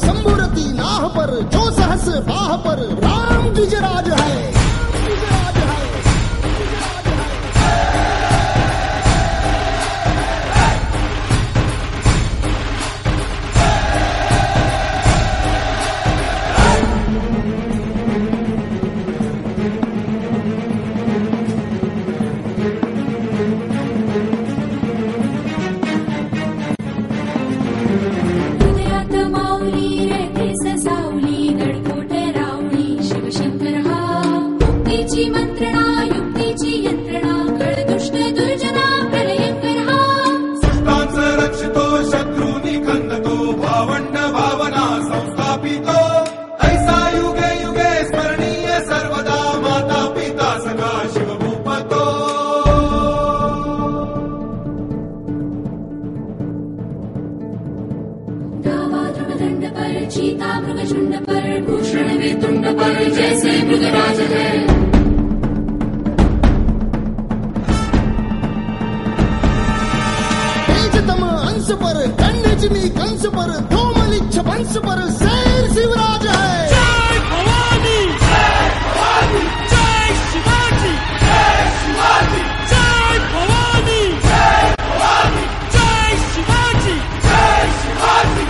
संबुरती नाह पर जो सहस बाह पर राम द्विजराज है। चीता मृगशुंड पर भूषण वेतुंड पर जैसे मृगराज है। तेजतम अंश पर खंडजमी कंस पर धूमलिच्छ वंश पर शेर शिवराज है। जय भवानी जय भवानी जय शिवाजी जय शिवाजी जय भवानी जय भवानी जय शिवाजी जय शिवाजी।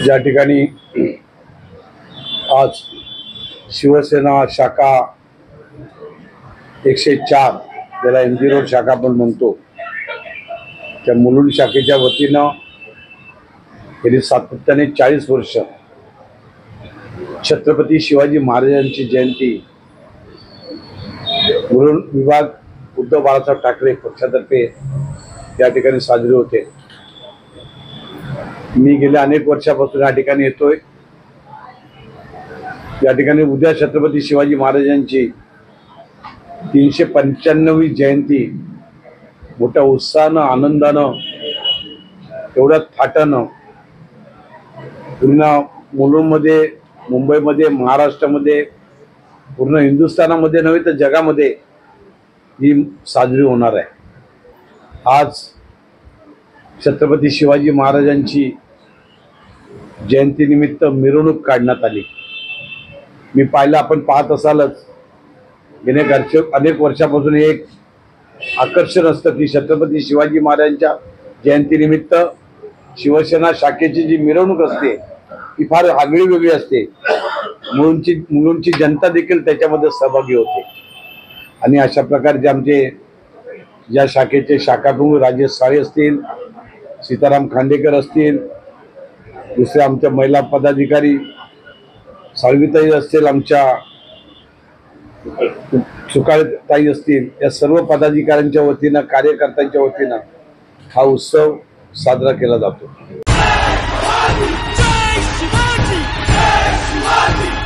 ज्या ठिकाणी आज शिवसेना शाखा 104 ज्याला MG रोड शाखा पण म्हणतो त्या मुलुंड शाखेच्या वतीनं गेली सातत्याने 40 वर्ष छत्रपती शिवाजी महाराजांची जयंती मुलुंड विभाग उद्धव बाळासाहेब ठाकरे पक्षातर्फे या ठिकाणी साजरे होते। मी गेल्या अनेक वर्षापासून या ठिकाणी येतोय। या ठिकाणी उद्या छत्रपती शिवाजी महाराजांची 395वी जयंती मोठ्या उत्साहानं आनंदानं एवढ्या थाटानं पूर्ण मुलुंडमध्ये मुंबईमध्ये महाराष्ट्रामध्ये पूर्ण हिंदुस्थानामध्ये नव्हे तर जगामध्ये ही साजरी होणार आहे। आज छत्रपती शिवाजी महाराजांची जयंतीनिमित्त मिरवणूक काढण्यात आली। मी पाहिलं, आपण पाहत असालच, गेल्या अनेक वर्षापासून एक आकर्षण असतं की छत्रपती शिवाजी महाराजांच्या जयंतीनिमित्त शिवसेना शाखेची जी मिरवणूक असते ती फार आगळी वेगळी असते। मुलुंडची जनता देखील त्याच्यामध्ये सहभागी होते आणि अशा प्रकारचे आमचे या शाखेचे शाखाप्रमुख राजेश साळे असतील, सीताराम खांडेकर असतील, दुसरे आमच्या महिला पदाधिकारी साळवीताई असतील, आमच्या सुकाळताई असतील, या सर्व पदाधिकाऱ्यांच्या वतीनं कार्यकर्त्यांच्या वतीनं हा उत्सव साजरा केला जातो। जय शिवाजी जय शिवाजी।